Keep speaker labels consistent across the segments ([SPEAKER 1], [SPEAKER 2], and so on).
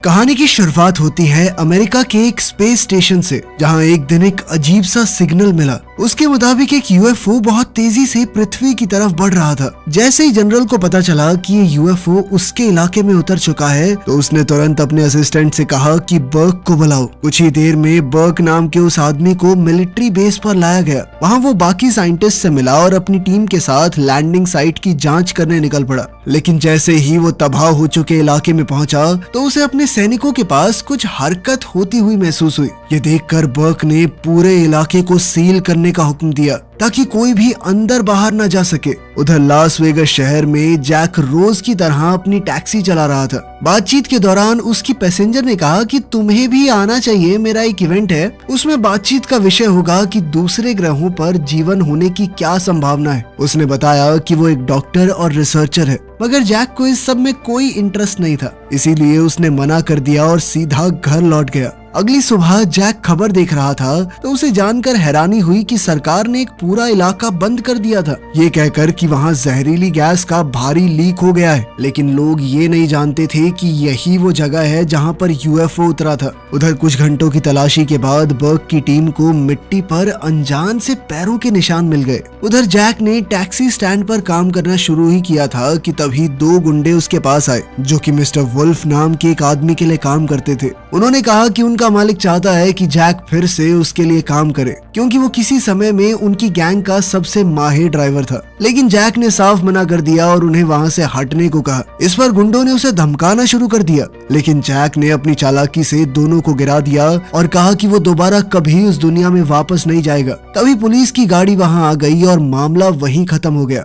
[SPEAKER 1] कहानी की शुरुआत होती है अमेरिका के एक स्पेस स्टेशन से, जहां एक दिन एक अजीब सा सिग्नल मिला। उसके मुताबिक एक यूएफओ बहुत तेजी से पृथ्वी की तरफ बढ़ रहा था। जैसे ही जनरल को पता चला कि ये यूएफओ उसके इलाके में उतर चुका है, तो उसने तुरंत अपने असिस्टेंट से कहा कि बर्क को बुलाओ। कुछ ही देर में बर्क नाम के उस आदमी को मिलिट्री बेस पर लाया गया। वहाँ वो बाकी साइंटिस्ट से मिला और अपनी टीम के साथ लैंडिंग साइट की जाँच करने निकल पड़ा। लेकिन जैसे ही वो तबाह हो चुके इलाके में पहुंचा, तो उसे अपने सैनिकों के पास कुछ हरकत होती हुई महसूस हुई। ये देखकर बर्क ने पूरे इलाके को सील करने का हुक्म दिया ताकि कोई भी अंदर बाहर न जा सके। उधर लास वेगस शहर में जैक रोज की तरह अपनी टैक्सी चला रहा था। बातचीत के दौरान उसकी पैसेंजर ने कहा कि तुम्हें भी आना चाहिए, मेरा एक इवेंट है। उसमें बातचीत का विषय होगा कि दूसरे ग्रहों पर जीवन होने की क्या संभावना है। उसने बताया कि वो एक डॉक्टर और रिसर्चर है, मगर जैक को इस सब में कोई इंटरेस्ट नहीं था, इसीलिए उसने मना कर दिया और सीधा घर लौट गया। अगली सुबह जैक खबर देख रहा था, तो उसे जानकर हैरानी हुई कि सरकार ने एक पूरा इलाका बंद कर दिया था, ये कहकर कि वहाँ जहरीली गैस का भारी लीक हो गया है। लेकिन लोग ये नहीं जानते थे कि यही वो जगह है जहाँ पर यूएफओ उतरा था। उधर कुछ घंटों की तलाशी के बाद बर्क की टीम को मिट्टी पर अनजान से पैरों के निशान मिल गए। उधर जैक ने टैक्सी स्टैंड पर काम करना शुरू ही किया था कि तभी दो गुंडे उसके पास आए, जो कि मिस्टर वुल्फ नाम के एक आदमी के लिए काम करते थे। उन्होंने कहा कि उनका मालिक चाहता है कि जैक फिर से उसके लिए काम करे, क्योंकि वो किसी समय में उनकी गैंग का सबसे माहिर ड्राइवर था। लेकिन जैक ने साफ मना कर दिया और उन्हें वहाँ से हटने को कहा। इस पर गुंडों ने उसे धमकाना शुरू कर दिया, लेकिन जैक ने अपनी चालाकी से दोनों को गिरा दिया और कहा कि वो दोबारा कभी उस दुनिया में वापस नहीं जाएगा। तभी पुलिस की गाड़ी वहाँ आ गई और मामला वहीं खत्म हो गया।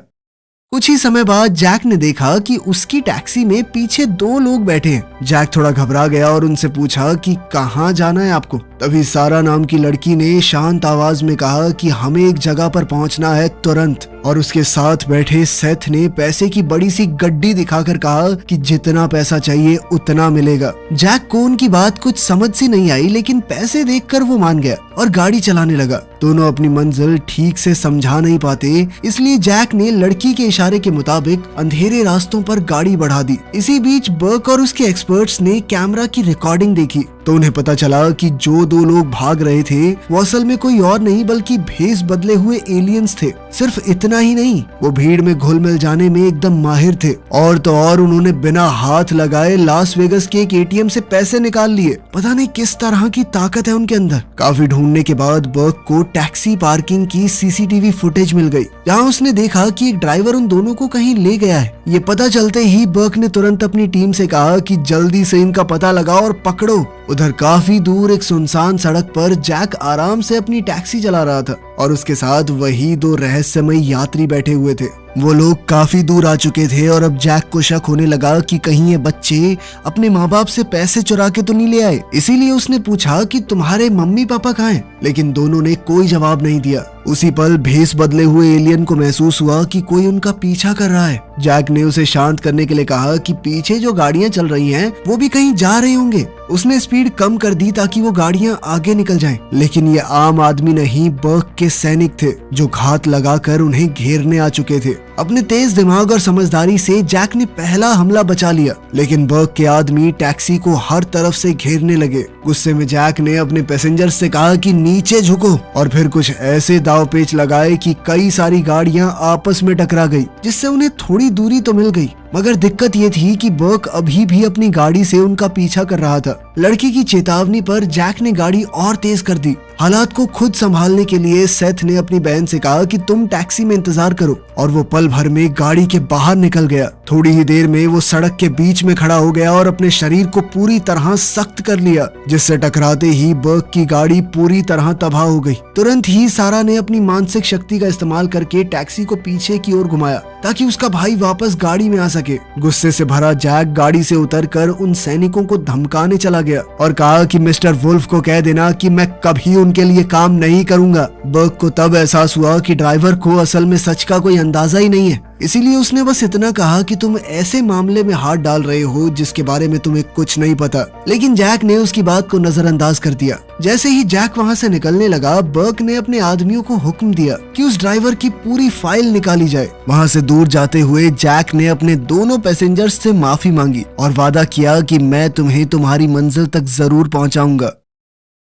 [SPEAKER 1] कुछ ही समय बाद जैक ने देखा कि उसकी टैक्सी में पीछे दो लोग बैठे हैं। जैक थोड़ा घबरा गया और उनसे पूछा कि कहाँ जाना है आपको। तभी सारा नाम की लड़की ने शांत आवाज में कहा कि हमें एक जगह पर पहुंचना है तुरंत। और उसके साथ बैठे सेथ ने पैसे की बड़ी सी गड्डी दिखाकर कहा कि जितना पैसा चाहिए उतना मिलेगा। जैक को उनकी बात कुछ समझ सी नहीं आई, लेकिन पैसे देखकर वो मान गया और गाड़ी चलाने लगा। दोनों अपनी मंजिल ठीक से समझा नहीं पाते, इसलिए जैक ने लड़की के इशारे के मुताबिक अंधेरे रास्तों पर गाड़ी बढ़ा दी। इसी बीच बर्क और उसके एक्सपर्ट्स ने कैमरा की रिकॉर्डिंग देखी, तो उन्हें पता चला कि जो दो लोग भाग रहे थे वो असल में कोई और नहीं बल्कि भेस बदले हुए एलियंस थे। सिर्फ इतना ही नहीं, वो भीड़ में घुल मिल जाने में एकदम माहिर थे। और तो और उन्होंने बिना हाथ लगाए लास वेगस के एक एटीएम से पैसे निकाल लिए। पता नहीं किस तरह की ताकत है उनके अंदर। काफी ढूंढने के बाद बर्क को टैक्सी पार्किंग की सीसीटीवी फुटेज मिल गई, जहाँ उसने देखा कि एक ड्राइवर उन दोनों को कहीं ले गया है। ये पता चलते ही बर्क ने तुरंत अपनी टीम से कहा कि जल्दी से इनका पता लगाओ और पकड़ो। उधर काफी दूर एक सुनसान सड़क पर जैक आराम से अपनी टैक्सी चला रहा था और उसके साथ वही दो रहस्यमयी यात्री बैठे हुए थे। वो लोग काफी दूर आ चुके थे और अब जैक को शक होने लगा कि कहीं ये बच्चे अपने माँ बाप से पैसे चुरा के तो नहीं ले आए। इसीलिए उसने पूछा कि तुम्हारे मम्मी पापा कहाँ हैं? लेकिन दोनों ने कोई जवाब नहीं दिया। उसी पल भेस बदले हुए एलियन को महसूस हुआ कि कोई उनका पीछा कर रहा है। जैक ने उसे शांत करने के लिए कहा कि पीछे जो गाड़ियां चल रही हैं वो भी कहीं जा रहे होंगे। उसने स्पीड कम कर दी ताकि वो गाड़ियां आगे निकल जाएं। लेकिन ये आम आदमी नहीं, बर्क के सैनिक थे, जो घात लगाकर उन्हें घेरने आ चुके थे। अपने तेज दिमाग और समझदारी से जैक ने पहला हमला बचा लिया, लेकिन बर्क के आदमी टैक्सी को हर तरफ से घेरने लगे। गुस्से में जैक ने अपने पैसेंजर से कहा कि नीचे झुको, और फिर कुछ ऐसे दाव पेच लगाए कि कई सारी गाड़ियां आपस में टकरा गई, जिससे उन्हें थोड़ी दूरी तो मिल गई। मगर दिक्कत ये थी कि बर्क अभी भी अपनी गाड़ी से उनका पीछा कर रहा था। लड़की की चेतावनी पर जैक ने गाड़ी और तेज कर दी। हालात को खुद संभालने के लिए सेथ ने अपनी बहन से कहा कि तुम टैक्सी में इंतजार करो, और वो पल भर में गाड़ी के बाहर निकल गया। थोड़ी ही देर में वो सड़क के बीच में खड़ा हो गया और अपने शरीर को पूरी तरह सख्त कर लिया, जिससे टकराते ही बर्क की गाड़ी पूरी तरह तबाह हो गई। तुरंत ही सारा ने अपनी मानसिक शक्ति का इस्तेमाल करके टैक्सी को पीछे की ओर घुमाया ताकि उसका भाई वापस गाड़ी में आ सके। गुस्से से भरा जैक गाड़ी से उतरकर उन सैनिकों को धमकाने चला गया और कहा कि मिस्टर वुल्फ को कह देना कि मैं कभी उनके लिए काम नहीं करूंगा। बर्क को तब एहसास हुआ कि ड्राइवर को असल में सच का कोई अंदाजा ही नहीं है। इसीलिए उसने बस इतना कहा कि तुम ऐसे मामले में हाथ डाल रहे हो जिसके बारे में तुम्हें कुछ नहीं पता। लेकिन जैक ने उसकी बात को नजरअंदाज कर दिया। जैसे ही जैक वहाँ से निकलने लगा, बर्क ने अपने आदमियों को हुक्म दिया कि उस ड्राइवर की पूरी फाइल निकाली जाए। वहाँ से दूर जाते हुए जैक ने अपने दोनों पैसेंजर्स से माफी मांगी और वादा किया कि मैं तुम्हें तुम्हारी मंजिल तक जरूर पहुँचाऊंगा।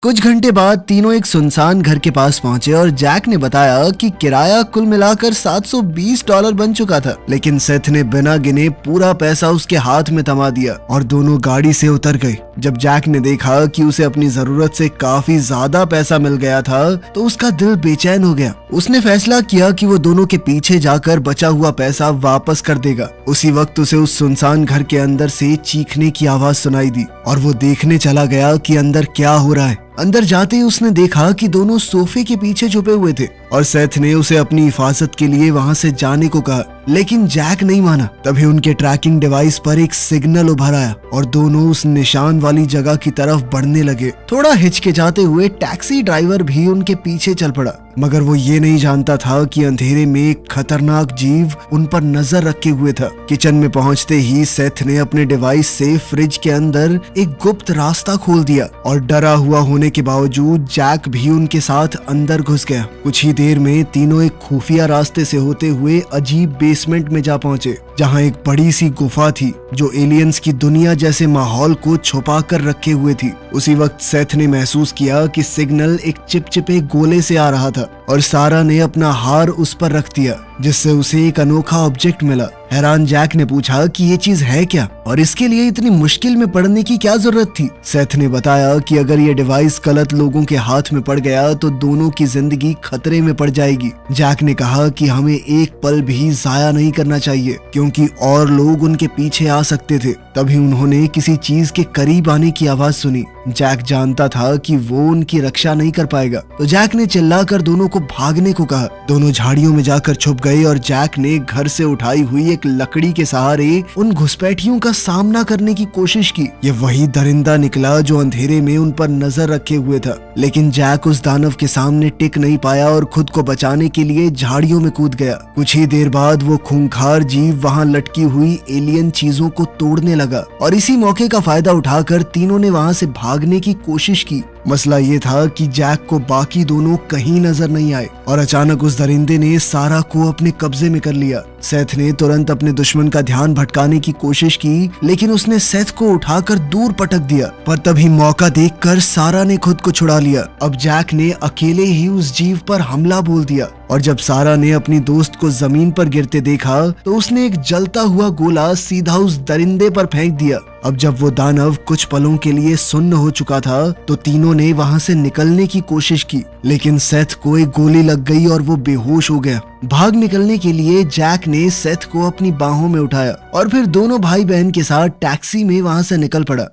[SPEAKER 1] कुछ घंटे बाद तीनों एक सुनसान घर के पास पहुंचे और जैक ने बताया कि किराया कुल मिलाकर $720 बन चुका था। लेकिन सेथ ने बिना गिने पूरा पैसा उसके हाथ में थमा दिया और दोनों गाड़ी से उतर गए। जब जैक ने देखा कि उसे अपनी जरूरत से काफी ज्यादा पैसा मिल गया था तो उसका दिल बेचैन हो गया। उसने फैसला किया कि वो दोनों के पीछे जाकर बचा हुआ पैसा वापस कर देगा। उसी वक्त उसे उस सुनसान घर के अंदर से चीखने की आवाज सुनाई दी और वो देखने चला गया कि अंदर क्या हो रहा है। अंदर जाते ही उसने देखा कि दोनों सोफे के पीछे छुपे हुए थे और सेथ ने उसे अपनी हिफाजत के लिए वहां से जाने को कहा, लेकिन जैक नहीं माना। तभी उनके ट्रैकिंग डिवाइस पर एक सिग्नल उभर आया और दोनों उस निशान वाली जगह की तरफ बढ़ने लगे। थोड़ा हिचकिचाते हुए टैक्सी ड्राइवर भी उनके पीछे चल पड़ा, मगर वो ये नहीं जानता था कि अंधेरे में एक खतरनाक जीव उन पर नजर रखे हुए था। किचन में पहुंचते ही सेथ ने अपने डिवाइस से फ्रिज के अंदर एक गुप्त रास्ता खोल दिया और डरा हुआ होने के बावजूद जैक भी उनके साथ अंदर घुस गया। कुछ ही देर में तीनों एक खुफिया रास्ते से होते हुए अजीब बेसमेंट में जा पहुंचे, जहां एक बड़ी सी गुफा थी जो एलियंस की दुनिया जैसे माहौल को छुपा कर रखे हुए थी। उसी वक्त सेथ ने महसूस किया कि सिग्नल एक चिपचिपे गोले से आ रहा था और सारा ने अपना हार उस पर रख दिया, जिससे उसे एक अनोखा ऑब्जेक्ट मिला। हैरान जैक ने पूछा कि ये चीज है क्या और इसके लिए इतनी मुश्किल में पड़ने की क्या जरूरत थी। सेथ ने बताया कि अगर ये डिवाइस गलत लोगों के हाथ में पड़ गया तो दोनों की जिंदगी खतरे में पड़ जाएगी। जैक ने कहा कि हमें एक पल भी जाया नहीं करना चाहिए क्योंकि और लोग उनके पीछे आ सकते थे। तभी उन्होंने किसी चीज के करीब आने की आवाज सुनी। जैक जानता था कि वो उनकी रक्षा नहीं कर पाएगा, तो जैक ने चिल्लाकर दोनों को भागने को कहा। दोनों झाड़ियों में जाकर छुप गए और जैक ने घर से उठाई हुई एक लकड़ी के सहारे उन घुसपैठियों का सामना करने की कोशिश की। ये वही दरिंदा निकला जो अंधेरे में उन पर नजर रखे हुए था, लेकिन जैक उस दानव के सामने टिक नहीं पाया और खुद को बचाने के लिए झाड़ियों में कूद गया। कुछ ही देर बाद वो खूंखार जीव वहां लटकी हुई एलियन चीजों को तोड़ने लगा और इसी मौके का फायदा उठाकर तीनों ने वहां से भागने की कोशिश की। मसला ये था कि जैक को बाकी दोनों कहीं नजर नहीं आए और अचानक उस दरिंदे ने सारा को अपने कब्जे में कर लिया। सेथ ने तुरंत अपने दुश्मन का ध्यान भटकाने की कोशिश की, लेकिन उसने सेथ को उठाकर दूर पटक दिया। पर तभी मौका देखकर सारा ने खुद को छुड़ा लिया। अब जैक ने अकेले ही उस जीव पर हमला बोल दिया और जब सारा ने अपनी दोस्त को जमीन पर गिरते देखा तो उसने एक जलता हुआ गोला सीधा उस दरिंदे पर फेंक दिया। अब जब वो दानव कुछ पलों के लिए सुन्न हो चुका था तो तीनों ने वहां से निकलने की कोशिश की, लेकिन सेथ को एक गोली लग गई और वो बेहोश हो गया। भाग निकलने के लिए जैक ने सेथ को अपनी बाहों में उठाया और फिर दोनों भाई बहन के साथ टैक्सी में वहां से निकल पड़ा।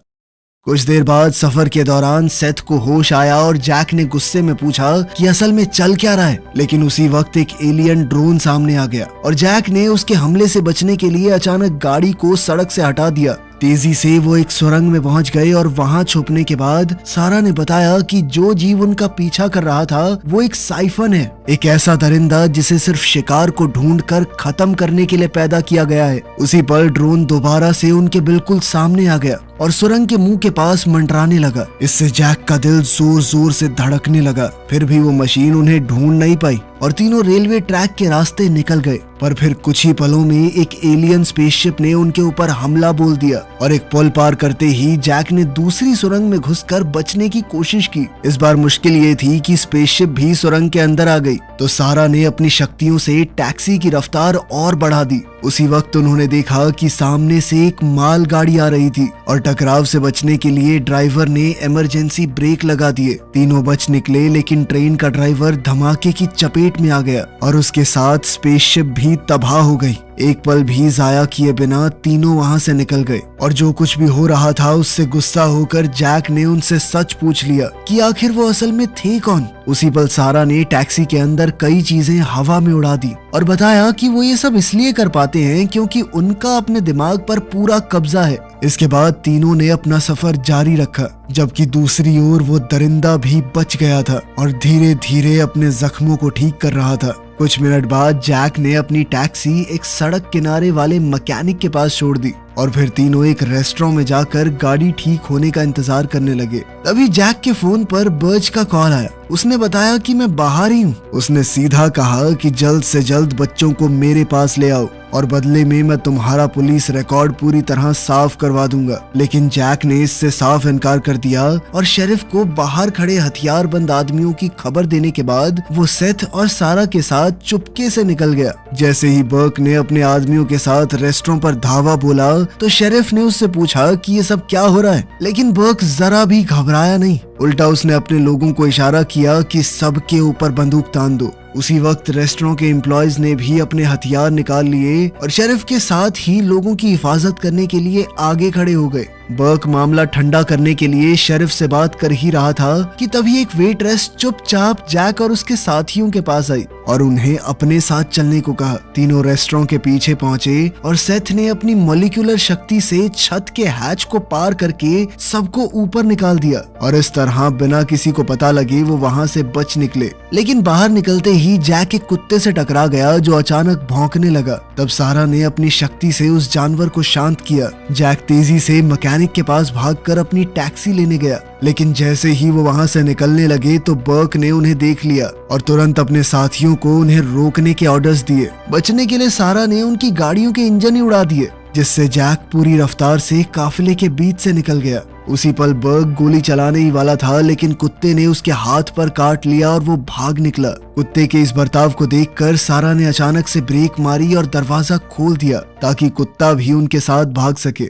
[SPEAKER 1] कुछ देर बाद सफर के दौरान सेथ को होश आया और जैक ने गुस्से में पूछा कि असल में चल क्या रहा है। लेकिन उसी वक्त एक एलियन ड्रोन सामने आ गया और जैक ने उसके हमले से बचने के लिए अचानक गाड़ी को सड़क से हटा दिया। तेजी से वो एक सुरंग में पहुंच गए और वहां छुपने के बाद सारा ने बताया कि जो जीव उनका पीछा कर रहा था वो एक साइफन है, एक ऐसा दरिंदा जिसे सिर्फ शिकार को ढूंढकर खत्म करने के लिए पैदा किया गया है। उसी पल ड्रोन दोबारा से उनके बिल्कुल सामने आ गया और सुरंग के मुंह के पास मंडराने लगा। इससे जैक का दिल जोर जोर से धड़कने लगा। फिर भी वो मशीन उन्हें ढूंढ नहीं पाई और तीनों रेलवे ट्रैक के रास्ते निकल गए। पर फिर कुछ ही पलों में एक एलियन स्पेसशिप ने उनके ऊपर हमला बोल दिया और एक पुल पार करते ही जैक ने दूसरी सुरंग में घुसकर बचने की कोशिश की। इस बार मुश्किल ये थी कि स्पेसशिप भी सुरंग के अंदर आ गई, तो सारा ने अपनी शक्तियों से टैक्सी की रफ्तार और बढ़ा दी। उसी वक्त उन्होंने देखा कि सामने से एक माल गाड़ी आ रही थी और टकराव से बचने के लिए ड्राइवर ने इमरजेंसी ब्रेक लगा दिए। तीनों बच निकले, लेकिन ट्रेन का ड्राइवर धमाके की चपेट में आ गया और उसके साथ स्पेसशिप भी तबाह हो गई। एक पल भी जाया किए बिना तीनों वहां से निकल गए और जो कुछ भी हो रहा था उससे गुस्सा होकर जैक ने उनसे सच पूछ लिया कि आखिर वो असल में थे कौन। उसी पल सारा ने टैक्सी के अंदर कई चीजें हवा में उड़ा दी और बताया कि वो ये सब इसलिए कर पाते हैं क्योंकि उनका अपने दिमाग पर पूरा कब्जा है। इसके बाद तीनों ने अपना सफर जारी रखा। जबकि दूसरी ओर वो दरिंदा भी बच गया था और धीरे धीरे अपने जख्मों को ठीक कर रहा था। कुछ मिनट बाद जैक ने अपनी टैक्सी एक सड़क किनारे वाले मैकेनिक के पास छोड़ दी और फिर तीनों एक रेस्टोरेंट में जाकर गाड़ी ठीक होने का इंतजार करने लगे। तभी जैक के फोन पर बर्ज का कॉल आया। उसने बताया कि मैं बाहर ही हूँ। उसने सीधा कहा कि जल्द से जल्द बच्चों को मेरे पास ले आओ और बदले में मैं तुम्हारा पुलिस रिकॉर्ड पूरी तरह साफ करवा दूंगा। लेकिन जैक ने इससे साफ इनकार कर दिया और शेरिफ को बाहर खड़े हथियारबंद आदमियों की खबर देने के बाद वो सेथ और सारा के साथ चुपके से निकल गया। जैसे ही बर्क ने अपने आदमियों के साथ रेस्टोरेंट पर धावा बोला तो शेरिफ ने उससे पूछा कि ये सब क्या हो रहा है, लेकिन बर्क जरा भी घबराया नहीं। उल्टा उसने अपने लोगों को इशारा किया कि सबके ऊपर बंदूक तान दो। उसी वक्त रेस्टोरेंट के एम्प्लॉयज ने भी अपने हथियार निकाल लिए और शेरिफ के साथ ही लोगों की हिफाजत करने के लिए आगे खड़े हो गए। बर्क मामला ठंडा करने के लिए शेरिफ से बात कर ही रहा था कि तभी एक वेट्रेस चुपचाप जैक और उसके साथियों के पास आई और उन्हें अपने साथ चलने को कहा। तीनों रेस्टोरेंट के पीछे पहुंचे और सेथ ने अपनी मॉलिक्यूलर शक्ति से छत के हैच को पार करके सबको ऊपर निकाल दिया और इस तरह बिना किसी को पता लगे वो वहां से बच निकले। लेकिन बाहर निकलते ही जैक एक कुत्ते से टकरा गया जो अचानक भौंकने लगा। तब सारा ने अपनी शक्ति से उस जानवर को शांत किया। जैक तेजी से मैकेनिक के पास भागकर अपनी टैक्सी लेने गया, लेकिन जैसे ही वो वहां से निकलने लगे तो बर्क ने उन्हें देख लिया और तुरंत अपने साथियों को उन्हें रोकने के ऑर्डर्स दिए। बचने के लिए सारा ने उनकी गाड़ियों के इंजन ही उड़ा दिए, जिससे जैक पूरी रफ्तार से काफिले के बीच से निकल गया। उसी पल बर्क गोली चलाने ही वाला था, लेकिन कुत्ते ने उसके हाथ पर काट लिया और वो भाग निकला। कुत्ते के इस बर्ताव को देखकर सारा ने अचानक से ब्रेक मारी और दरवाजा खोल दिया ताकि कुत्ता भी उनके साथ भाग सके।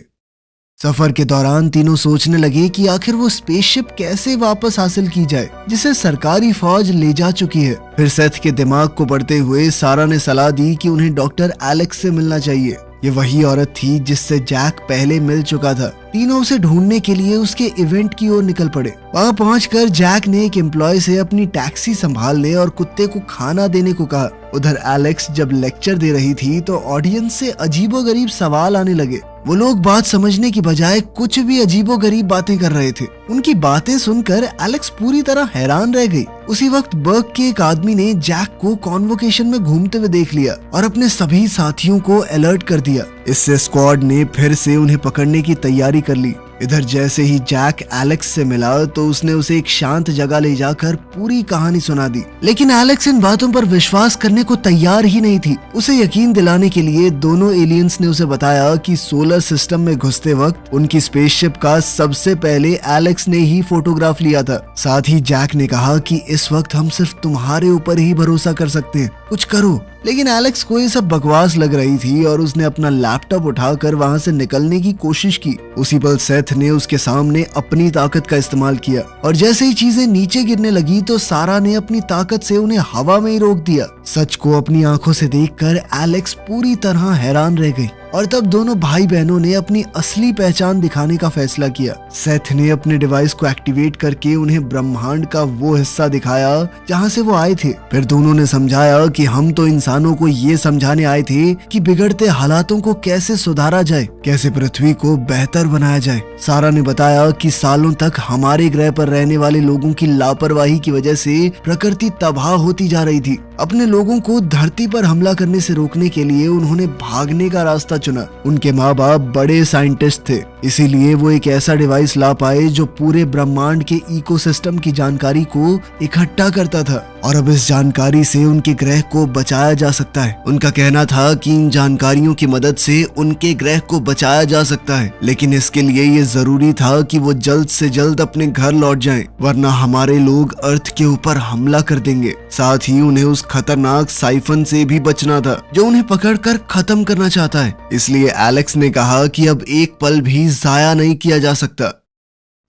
[SPEAKER 1] सफर के दौरान तीनों सोचने लगे कि आखिर वो स्पेसशिप कैसे वापस हासिल की जाए जिसे सरकारी फौज ले जा चुकी है। फिर सेथ के दिमाग को पढ़ते हुए सारा ने सलाह दी कि उन्हें डॉक्टर एलेक्स से मिलना चाहिए। ये वही औरत थी जिससे जैक पहले मिल चुका था। तीनों उसे ढूंढने के लिए उसके इवेंट की ओर निकल पड़े। वहां पहुंचकर जैक ने एक एम्प्लॉय से अपनी टैक्सी संभालने और कुत्ते को खाना देने को कहा। उधर एलेक्स जब लेक्चर दे रही थी तो ऑडियंस से अजीबोगरीब सवाल आने लगे। वो लोग बात समझने की बजाय कुछ भी अजीबोगरीब बातें कर रहे थे। उनकी बातें सुनकर एलेक्स पूरी तरह हैरान रह गई। उसी वक्त बर्क के एक आदमी ने जैक को कॉन्वोकेशन में घूमते हुए देख लिया और अपने सभी साथियों को अलर्ट कर दिया। इससे स्क्वाड ने फिर से उन्हें पकड़ने की तैयारी कर ली। इधर जैसे ही जैक एलेक्स से मिला तो उसने उसे एक शांत जगह ले जाकर पूरी कहानी सुना दी, लेकिन एलेक्स इन बातों पर विश्वास करने को तैयार ही नहीं थी। उसे यकीन दिलाने के लिए दोनों एलियंस ने उसे बताया कि सोलर सिस्टम में घुसते वक्त उनकी स्पेसशिप का सबसे पहले एलेक्स ने ही फोटोग्राफ लिया था। साथ ही जैक ने कहा कि इस वक्त हम सिर्फ तुम्हारे ऊपर ही भरोसा कर सकते हैं, कुछ करो। लेकिन एलेक्स को ये सब बकवास लग रही थी और उसने अपना लैपटॉप उठाकर वहां से निकलने की कोशिश की। उसी पल सेथ ने उसके सामने अपनी ताकत का इस्तेमाल किया और जैसे ही चीजें नीचे गिरने लगी तो सारा ने अपनी ताकत से उन्हें हवा में ही रोक दिया। सच को अपनी आंखों से देखकर एलेक्स पूरी तरह हैरान रह गई और तब दोनों भाई बहनों ने अपनी असली पहचान दिखाने का फैसला किया। सेथ ने अपने डिवाइस को एक्टिवेट करके उन्हें ब्रह्मांड का वो हिस्सा दिखाया जहां से वो आए थे। फिर दोनों ने समझाया कि हम तो इंसानों को ये समझाने आए थे कि बिगड़ते हालातों को कैसे सुधारा जाए, कैसे पृथ्वी को बेहतर बनाया जाए। सारा ने बताया कि सालों तक हमारे ग्रह पर रहने वाले लोगों की लापरवाही की वजह से प्रकृति तबाह होती जा रही थी। अपने लोगों को धरती पर हमला करने से रोकने के लिए उन्होंने भागने का रास्ता चुना। उनके माँ बाप बड़े साइंटिस्ट थे, इसीलिए वो एक ऐसा डिवाइस ला पाए जो पूरे ब्रह्मांड के इकोसिस्टम की जानकारी को इकट्ठा करता था और अब इस जानकारी से उनके ग्रह को बचाया जा सकता है। उनका कहना था कि इन जानकारियों की मदद से उनके ग्रह को बचाया जा सकता है, लेकिन इसके लिए ये जरूरी था कि वो जल्द से जल्द अपने घर लौट जाएं, वरना हमारे लोग अर्थ के ऊपर हमला कर देंगे। साथ ही उन्हें उस खतरनाक साइफन से भी बचना था जो उन्हें पकड़कर खत्म करना चाहता है। इसलिए एलेक्स ने कहा कि अब एक पल भी जाया नहीं किया जा सकता।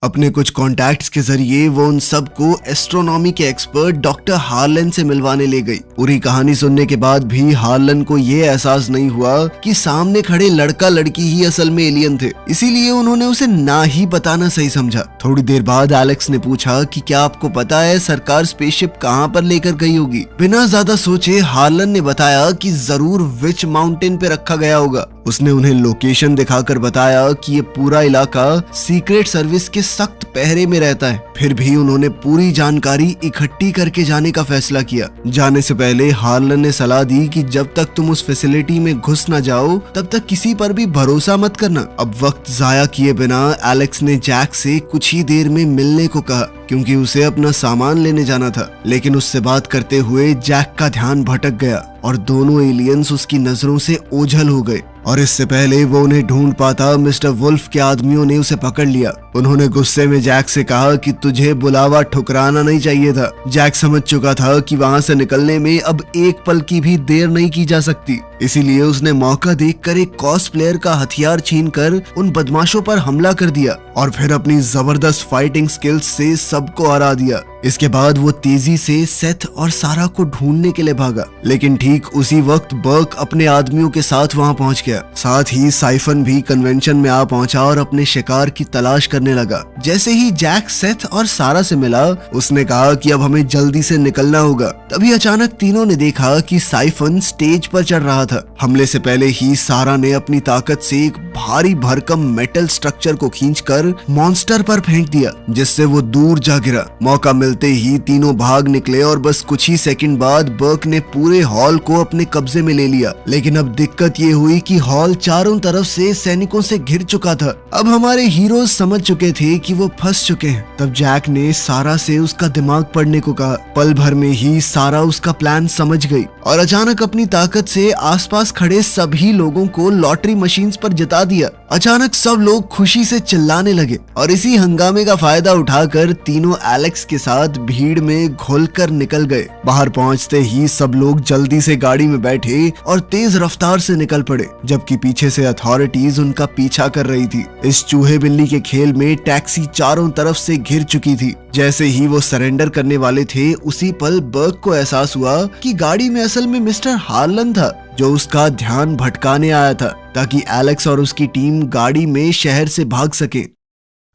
[SPEAKER 1] अपने कुछ कॉन्टैक्ट्स के जरिए वो उन सबको एस्ट्रोनॉमी के एक्सपर्ट डॉक्टर हार्लन से मिलवाने ले गई। पूरी कहानी सुनने के बाद भी हार्लन को ये एहसास नहीं हुआ कि सामने खड़े लड़का लड़की ही असल में एलियन थे, इसीलिए उन्होंने उसे ना ही बताना सही समझा। थोड़ी देर बाद एलेक्स ने पूछा कि क्या आपको पता है सरकार स्पेसशिप कहाँ पर लेकर गई होगी। बिना ज्यादा सोचे हार्लन ने बताया कि जरूर विच माउंटेन पे रखा गया होगा। उसने उन्हें लोकेशन दिखाकर बताया कि ये पूरा इलाका सीक्रेट सर्विस के सख्त पहरे में रहता है। फिर भी उन्होंने पूरी जानकारी इकट्ठी करके जाने का फैसला किया। जाने से पहले हार्लन ने सलाह दी कि जब तक तुम उस फैसिलिटी में घुस न जाओ तब तक किसी पर भी भरोसा मत करना। अब वक्त जाया किए बिना एलेक्स ने जैक से कुछ ही देर में मिलने को कहा, क्योंकि उसे अपना सामान लेने जाना था। लेकिन उससे बात करते हुए जैक का ध्यान भटक गया और दोनों एलियंस उसकी नजरों से ओझल हो गए। और इससे पहले वो उन्हें ढूंढ पाता, मिस्टर वुल्फ के आदमियों ने उसे पकड़ लिया। उन्होंने गुस्से में जैक से कहा कि तुझे बुलावा ठुकराना नहीं चाहिए था। जैक समझ चुका था कि वहां से निकलने में अब एक पल की भी देर नहीं की जा सकती, इसीलिए उसने मौका देखकर एक कॉस्प्लेयर का हथियार छीनकर उन बदमाशों पर हमला कर दिया और फिर अपनी जबरदस्त फाइटिंग स्किल्स से सबको हरा दिया। इसके बाद वो तेजी से सेथ और सारा को ढूंढने के लिए भागा, लेकिन ठीक उसी वक्त बर्क अपने आदमियों के साथ वहां पहुंच गया। साथ ही साइफन भी कन्वेंशन में आ पहुंचा और अपने शिकार की तलाश करने लगा। जैसे ही जैक सेथ और सारा से मिला, उसने कहा कि अब हमें जल्दी से निकलना होगा। तभी अचानक तीनों ने देखा कि साइफन स्टेज पर चढ़ रहा था। हमले से पहले ही सारा ने अपनी ताकत से एक भारी भरकम मेटल स्ट्रक्चर को खींचकर मॉन्स्टर पर फेंक दिया, जिससे वो दूर जा गिरा। मौका मिलते ही तीनों भाग निकले और बस कुछ ही सेकंड बाद बर्क ने पूरे हॉल को अपने कब्जे में ले लिया। लेकिन अब दिक्कत ये हुई कि हॉल चारों तरफ से सैनिकों से घिर चुका था। अब हमारे हीरोज समझ चुके थे कि वो फंस चुके हैं। तब जैक ने सारा से उसका दिमाग पढ़ने को कहा। पल भर में ही सारा उसका प्लान समझ गई और अचानक अपनी ताकत से आसपास खड़े सभी लोगों को लॉटरी मशीन्स पर जिता दिया। अचानक सब लोग खुशी से चिल्लाने लगे और इसी हंगामे का फायदा उठाकर तीनों एलेक्स के साथ भीड़ में घुलकर निकल गए। बाहर पहुंचते ही सब लोग जल्दी से गाड़ी में बैठे और तेज रफ्तार से निकल पड़े, जबकि पीछे से अथॉरिटीज उनका पीछा कर रही थी। इस चूहे बिल्ली के खेल में टैक्सी चारों तरफ से घिर चुकी थी। जैसे ही वो सरेंडर करने वाले थे, उसी पल बर्क को एहसास हुआ कि गाड़ी में असल में मिस्टर हार्लन था, जो उसका ध्यान भटकाने आया था ताकि एलेक्स और उसकी टीम गाड़ी में शहर से भाग सके।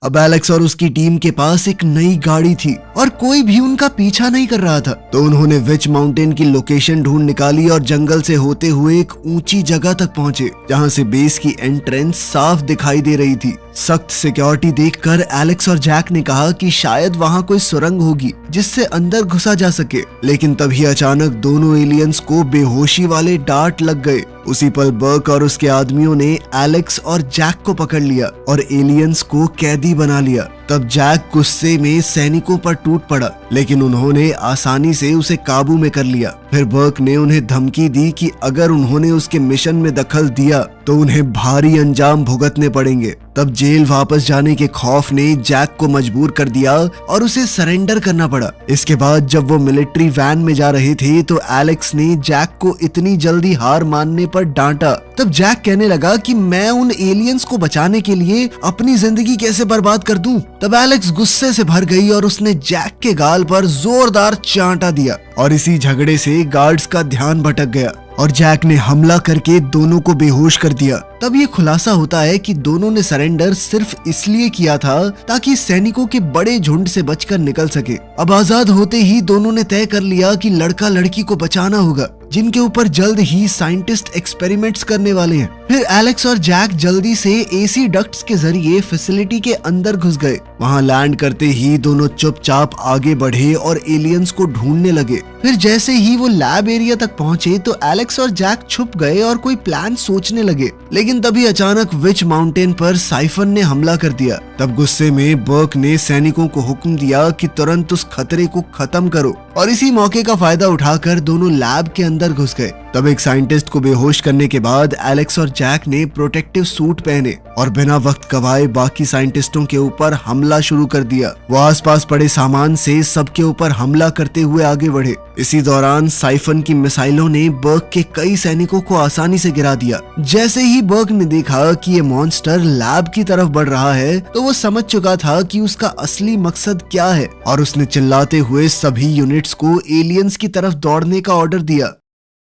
[SPEAKER 1] अब एलेक्स और उसकी टीम के पास एक नई गाड़ी थी और कोई भी उनका पीछा नहीं कर रहा था। तो उन्होंने विच माउंटेन की लोकेशन ढूंढ निकाली और जंगल से होते हुए एक ऊंची जगह तक पहुंचे, जहां से बेस की एंट्रेंस साफ दिखाई दे रही थी। सख्त सिक्योरिटी देखकर एलेक्स और जैक ने कहा कि शायद वहां कोई सुरंग होगी जिससे अंदर घुसा जा सके। लेकिन तभी अचानक दोनों एलियंस को बेहोशी वाले डांट लग गए। उसी पल बर्क और उसके आदमियों ने एलेक्स और जैक को पकड़ लिया और एलियंस को कैदी बना लिया। तब जैक गुस्से में सैनिकों पर टूट पड़ा, लेकिन उन्होंने आसानी से उसे काबू में कर लिया। फिर बर्क ने उन्हें धमकी दी कि अगर उन्होंने उसके मिशन में दखल दिया तो उन्हें भारी अंजाम भुगतने पड़ेंगे। तब जेल वापस जाने के खौफ ने जैक को मजबूर कर दिया और उसे सरेंडर करना पड़ा। इसके बाद जब वो मिलिट्री वैन में जा रहे थे तो एलेक्स ने जैक को इतनी जल्दी हार मानने पर डांटा। तब जैक कहने लगा कि मैं उन एलियंस को बचाने के लिए अपनी जिंदगी कैसे बर्बाद कर दूं। तब एलेक्स गुस्से से भर गई और उसने जैक के गाल पर जोरदार चांटा दिया और इसी झगड़े से गार्ड्स का ध्यान भटक गया और जैक ने हमला करके दोनों को बेहोश कर दिया। तब ये खुलासा होता है कि दोनों ने सरेंडर सिर्फ इसलिए किया था ताकि सैनिकों के बड़े झुंड से बचकर निकल सके। अब आजाद होते ही दोनों ने तय कर लिया कि लड़का लड़की को बचाना होगा, जिनके ऊपर जल्द ही साइंटिस्ट एक्सपेरिमेंट्स करने वाले हैं। फिर एलेक्स और जैक जल्दी से एसी डक्ट्स के जरिए फैसिलिटी के अंदर घुस गए। वहां लैंड करते ही दोनों चुपचाप आगे बढ़े और एलियंस को ढूंढने लगे। फिर जैसे ही वो लैब एरिया तक पहुंचे तो एलेक्स और जैक छुप गए और कोई प्लान सोचने लगे। लेकिन तभी अचानक विच माउंटेन पर साइफन ने हमला कर दिया। तब गुस्से में बर्क ने सैनिकों को हुक्म दिया कि तुरंत उस खतरे को खत्म करो और इसी मौके का फायदा उठाकर दोनों लैब के अंदर घुस गए। तब एक साइंटिस्ट को बेहोश करने के बाद एलेक्स और जैक ने प्रोटेक्टिव सूट पहने और बिना वक्त गवाए बाकी साइंटिस्टों के ऊपर हमला शुरू कर दिया। वो आसपास पड़े सामान से सबके ऊपर हमला करते हुए आगे बढ़े। इसी दौरान साइफन की मिसाइलों ने बर्क के कई सैनिकों को आसानी से गिरा दिया। जैसे ही बर्क ने देखा कि ये मॉन्स्टर लैब की तरफ बढ़ रहा है तो वो समझ चुका था कि उसका असली मकसद क्या है और उसने चिल्लाते हुए सभी यूनिट्स को एलियंस की तरफ दौड़ने का ऑर्डर दिया।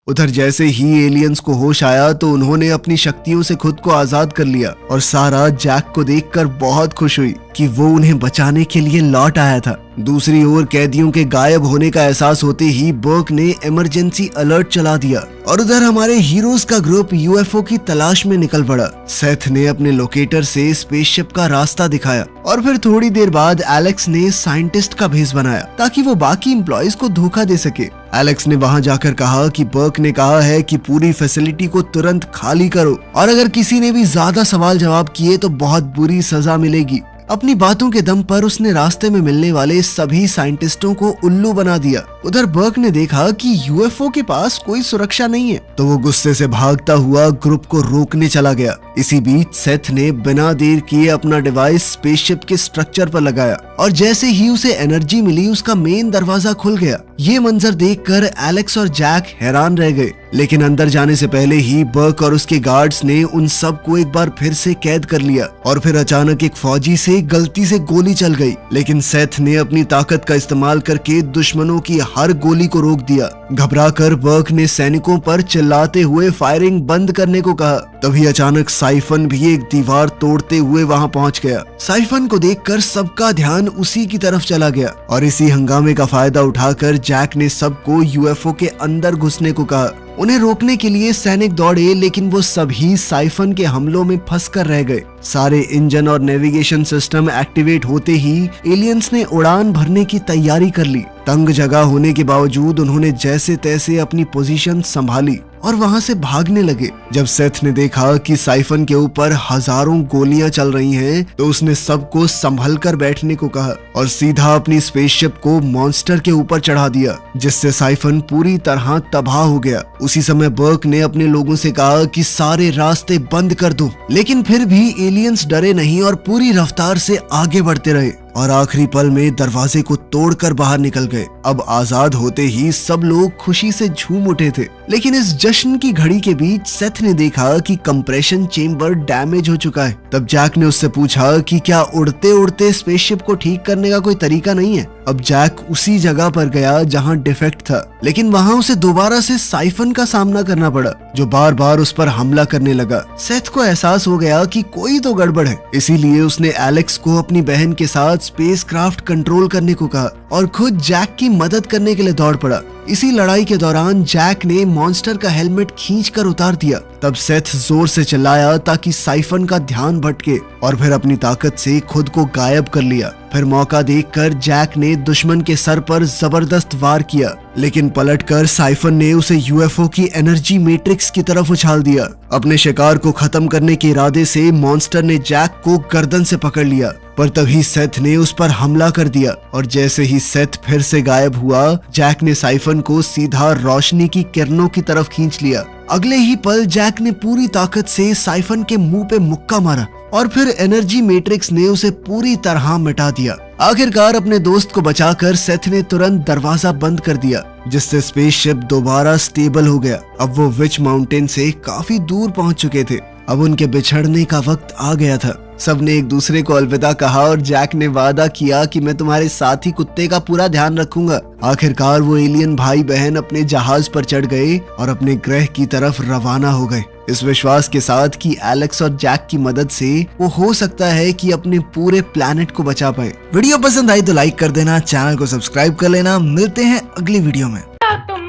[SPEAKER 1] उधर जैसे ही एलियंस को होश आया तो उन्होंने अपनी शक्तियों से खुद को आजाद कर लिया और सारा जैक को देखकर बहुत खुश हुई। कि वो उन्हें बचाने के लिए लौट आया था। दूसरी ओर कैदियों के गायब होने का एहसास होते ही बर्क ने इमरजेंसी अलर्ट चला दिया और उधर हमारे हीरोज का ग्रुप यूएफओ की तलाश में निकल पड़ा। सेथ ने अपने लोकेटर से स्पेसशिप का रास्ता दिखाया और फिर थोड़ी देर बाद एलेक्स ने साइंटिस्ट का भेस बनाया ताकि वो बाकी एम्प्लॉइज को धोखा दे सके। एलेक्स ने वहां जाकर कहा कि बर्क ने कहा है कि पूरी फैसिलिटी को तुरंत खाली करो और अगर किसी ने भी ज्यादा सवाल जवाब किए तो बहुत बुरी सजा मिलेगी। अपनी बातों के दम पर उसने रास्ते में मिलने वाले सभी साइंटिस्टों को उल्लू बना दिया। उधर बर्क ने देखा कि यूएफओ के पास कोई सुरक्षा नहीं है तो वो गुस्से से भागता हुआ ग्रुप को रोकने चला गया। इसी बीच सेथ ने बिना देर किए अपना डिवाइस स्पेसशिप के स्ट्रक्चर पर लगाया और जैसे ही उसे एनर्जी मिली उसका मेन दरवाजा खुल गया। ये मंजर देखकर एलेक्स और जैक हैरान रह गए, लेकिन अंदर जाने से पहले ही बर्क और उसके गार्ड्स ने उन सब को एक बार फिर से कैद कर लिया और फिर अचानक एक फौजी से गलती से गोली चल गई, लेकिन सेथ ने अपनी ताकत का इस्तेमाल करके दुश्मनों की हर गोली को रोक दिया। घबराकर बर्क ने सैनिकों पर चिल्लाते हुए फायरिंग बंद करने को कहा। तभी अचानक साइफन भी एक दीवार तोड़ते हुए वहां पहुंच गया। साइफन को देखकर सबका ध्यान उसी की तरफ चला गया और इसी हंगामे का फायदा उठाकर जैक ने सबको यूएफओ के अंदर घुसने को कहा। उन्हें रोकने के लिए सैनिक दौड़े, लेकिन वो सभी साइफन के हमलों में फंस कर रह गए। सारे इंजन और नेविगेशन सिस्टम एक्टिवेट होते ही एलियंस ने उड़ान भरने की तैयारी कर ली। तंग जगह होने के बावजूद उन्होंने जैसे तैसे अपनी पोजीशन संभाली और वहां से भागने लगे। जब सेथ ने देखा कि साइफन के ऊपर हजारों गोलियां चल रही हैं, तो उसने सबको संभल कर बैठने को कहा और सीधा अपनी स्पेसशिप को मॉन्स्टर के ऊपर चढ़ा दिया, जिससे साइफन पूरी तरह तबाह हो गया। उसी समय बर्क ने अपने लोगों से कहा कि सारे रास्ते बंद कर दो, लेकिन फिर भी एलियंस डरे नहीं और पूरी रफ्तार से आगे बढ़ते रहे और आखिरी पल में दरवाजे को तोड़कर बाहर निकल गए। अब आजाद होते ही सब लोग खुशी से झूम उठे थे, लेकिन इस जश्न की घड़ी के बीच सेथ ने देखा कि कंप्रेशन चेम्बर डैमेज हो चुका है। तब जैक ने उससे पूछा कि क्या उड़ते उड़ते स्पेसशिप को ठीक करने का कोई तरीका नहीं है। अब जैक उसी जगह पर गया जहां डिफेक्ट था, लेकिन वहां उसे दोबारा से साइफन का सामना करना पड़ा, जो बार बार उस पर हमला करने लगा। सेथ को एहसास हो गया कि कोई तो गड़बड़ है, इसीलिए उसने एलेक्स को अपनी बहन के साथ स्पेसक्राफ्ट कंट्रोल करने को कहा और खुद जैक की मदद करने के लिए दौड़ पड़ा। इसी लड़ाई के दौरान जैक ने मॉन्स्टर का हेलमेट खींचकर उतार दिया। तब सेथ जोर से चिल्लाया ताकि साइफन का ध्यान भटके और फिर अपनी ताकत से खुद को गायब कर लिया। फिर मौका देखकर जैक ने दुश्मन के सर पर जबरदस्त वार किया, लेकिन पलटकर साइफन ने उसे यूएफओ की एनर्जी मैट्रिक्स की तरफ उछाल दिया। अपने शिकार को खत्म करने के इरादे से मॉन्स्टर ने जैक को गर्दन से पकड़ लिया, पर तभी सेथ ने उस पर हमला कर दिया और जैसे ही सेथ फिर से गायब हुआ, जैक ने साइफन को सीधा रोशनी की किरणों की तरफ खींच लिया। अगले ही पल जैक ने पूरी ताकत से साइफन के मुंह पे मुक्का मारा और फिर एनर्जी मैट्रिक्स ने उसे पूरी तरह मिटा दिया। आखिरकार अपने दोस्त को बचाकर सेथ ने तुरंत दरवाजा बंद कर दिया, जिससे स्पेसशिप दोबारा स्टेबल हो गया। अब वो विच माउंटेन से काफी दूर पहुंच चुके थे। अब उनके बिछड़ने का वक्त आ गया था। सबने एक दूसरे को अलविदा कहा और जैक ने वादा किया कि मैं तुम्हारे साथी कुत्ते का पूरा ध्यान रखूंगा। आखिरकार वो एलियन भाई बहन अपने जहाज पर चढ़ गए और अपने ग्रह की तरफ रवाना हो गए, इस विश्वास के साथ कि एलेक्स और जैक की मदद से वो हो सकता है कि अपने पूरे प्लैनेट को बचा पाए। वीडियो पसंद आई तो लाइक कर देना, चैनल को सब्सक्राइब कर लेना। मिलते हैं अगली वीडियो में।
[SPEAKER 2] तो तुम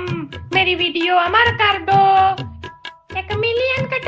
[SPEAKER 2] मेरी वीडियो अमर कर दो, 1 मिलियन का